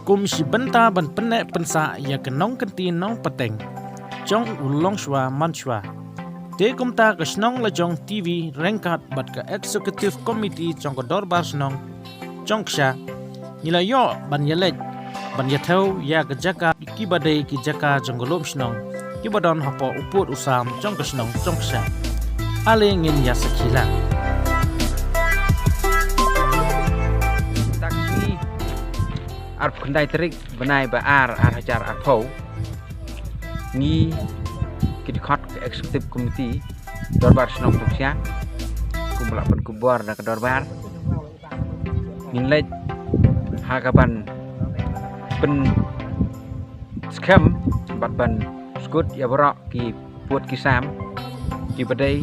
kum si benta ban penek pensa ya kenong kenti nong peteng jong ulong shwa man shwa te kum ta ke snong la jong TV rengkat bat ke executive committee jong ke dorbar snong jong ksha nila yo ban yelej ban yathau ya ke jaka ki badai ki jaka jong golom snong ki badon hapo uput usam jong ke snong jong ksha ale ngin ya sakila Arp kendai terik benai ba ar hajar arpau ni kidikot ke executive committee dorbar senong tuksia kumulak pen kubor dak dorbar nilai hakaban pen skam bat ban skut ya borok ki puat ki sam ki badai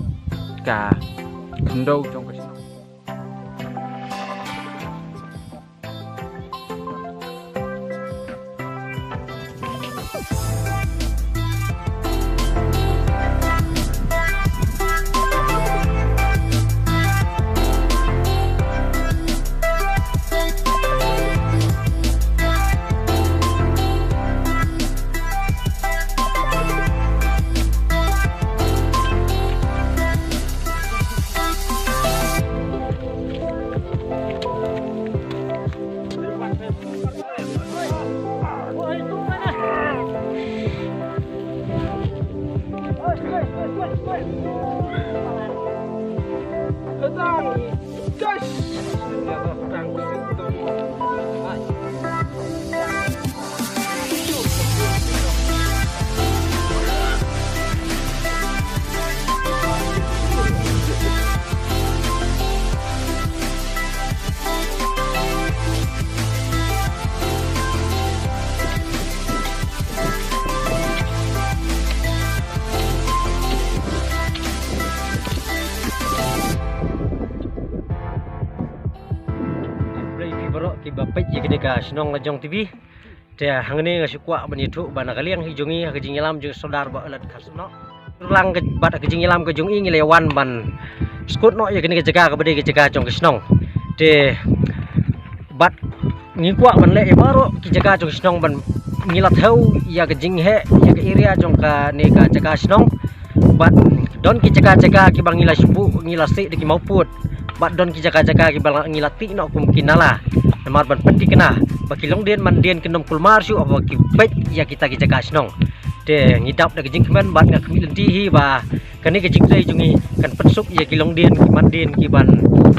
ka kendo trong ke bapet ya kedeka senong lajong TV dia hangni ngasukwa banitu bana kaliang hijungi hajing yalam ju saudar ba alat khasno lang bat hajing yalam ke jungi ngelewan ban skut no ya kene jaga ke bade ke jaga jong senong de bat ngikwa ban le baro ki jaga jong senong ban ngilat hau ya ke jing he ya ke area jong ka ne ka jaga senong bat don ki jaga ki bang ngila subu ngila se de ki mauput bat don ki jaga ki bang ngilati no kum kinala namar ban penti kena baki longdian mandian kenom kulmar su apa ki bet ya kita jaga senong de ngidap dak jing kemen bat ngak milenti hi ba kani ke jing sai jungi kan pensuk ya ki longdian ki mandian ki ban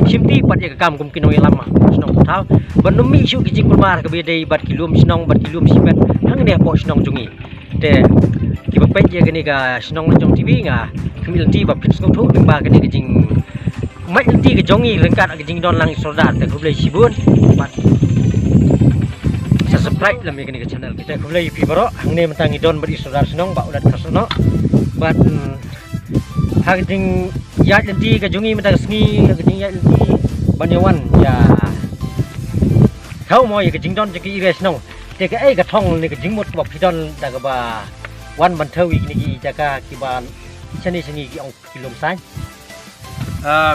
simti pat ya kam kum kinong lama senong thau ban numi su ki jing kulmar ke bedai bat ki lum senong bat ki lum simet hang ne po senong jungi de ki bet ya kani ga senong jong TV nga milenti ba pensuk thu ba kani ke jing mai nanti ke jongi lengkat ke jing don lang soldat tak boleh sibun bat subscribe lam ni ke channel kita boleh pi baro hangne mentangi don beri soldat senong ba ulat khasno bat ha jing ya nanti ke jongi mentang sngi ke jing ya nanti banyawan ya kau mo ya ke jing don ke ire senong te ke ai ke thong ni ke jing mot bok pidon da ke ba wan ban thawi ni ki jaga ki ban chani ki ong kilom sai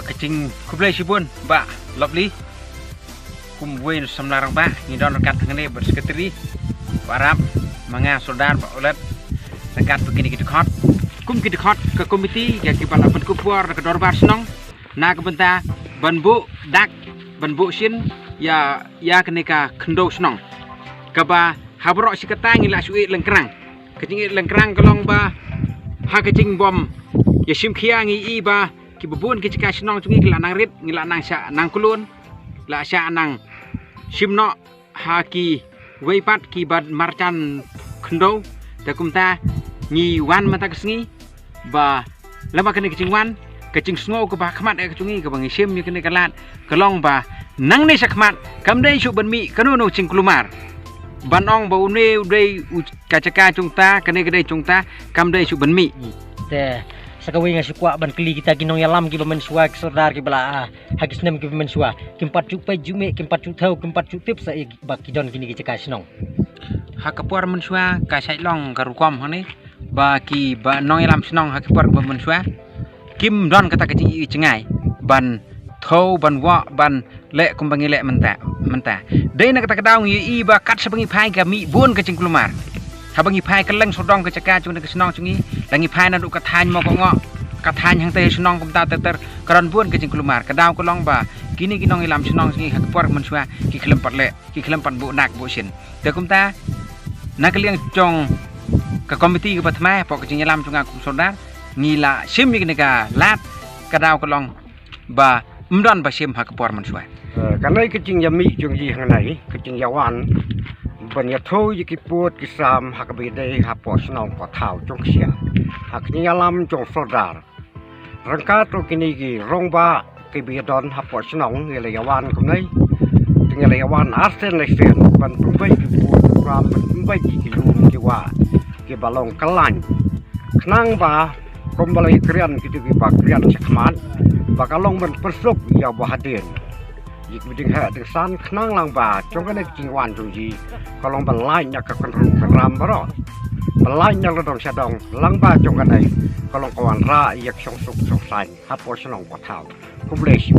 kecing kublai sibun ba lovely kum wen samlarang ba ni don rekat ngene bersekretari warap manga soldar ba ulat rekat begini kita khot kum kita khot ke komiti ya ki balapan kupur ke dorbar senong na ke benta banbu dak banbu sin ya keneka kendo senong ka ba habrok sikata ngila suwi lengkrang kecing lengkrang kelong ba ha kecing bom ya sim khia ngi i ba ki bubun ki cika senong tungi ngila nang rit ngila nang sya nang kulun la sya nang simno ha ki weipat ki bad marcan kendo ta kumta ngi wan mata kesngi ba lama kene kecing wan kecing sngo ke ba khmat e kecungi ke bangi sim ni kene kalat kelong ba nang ne sakmat kamdai su ban mi kanu cing klumar banong ba une udai kacaka cungta kene gede cungta kamdai su ban mi te sakawi nga sukwa ban kli kita kinong yalam ki bamen suwa sordar ki bala hagis nem ki bamen suwa kimpat cuk pai jume kimpat cuk thau kimpat cuk tip sa bak kidon kini ki caka senong hakapur men suwa ka sai long ka rukom hani ba ki ba nong yalam senong hakapur bamen suwa kim don kata kecing cengai ban thâu ban vợ ban lệ cùng bằng lệ mình ta đây là cái đau nghĩ y và cắt sẽ bằng phai cả mỹ buôn cái chừng lumar ha bằng phai cái lăng số đong cái chaka chung cái snong chung ý là nghĩ phai nó đủ cái thanh mà có ngọ cái thanh hàng tây snong cũng ta tơ cái đòn buôn cái chừng lumar cái đau cái long bà kini kinong ilam snong chung ý cái por mình xua cái khlam pat lệ cái khlam pat bộ nạc bộ xin từ cũng ta na cái liang trong cái committee cái bát mai bỏ cái chừng ilam chung cũng số đá nghĩ là xem như cái này lát cái đau cái long bà mdan ba xem hak por man suai cái này cái chuyện yami chung gì hàng này cái chuyện yawan bên nhà thôi cái buốt cái sam hak bị đây hak por snong có thảo trong xia hak ni alam trong sodar rangkat tu kini cái rong ba cái bị đòn hak por snong người là yawan cũng này người là yawan arsen lại phiền bên tung bay cái buốt ram tung bay cái lùm cái wa cái balong kalan nang ba kom balai krian kita ki ba krian chakman ba kalong ben persuk ya ba hadin yik biding ha de san knang lang ba chong ka ne jingwan chung ji kalong ban lai nya ka kan rum kan ram ba ro ban lai nya lo dong sha dong lang ba chong ka nei kalong kawan ra yak song suk song sai ha po snong pa thao kum le shi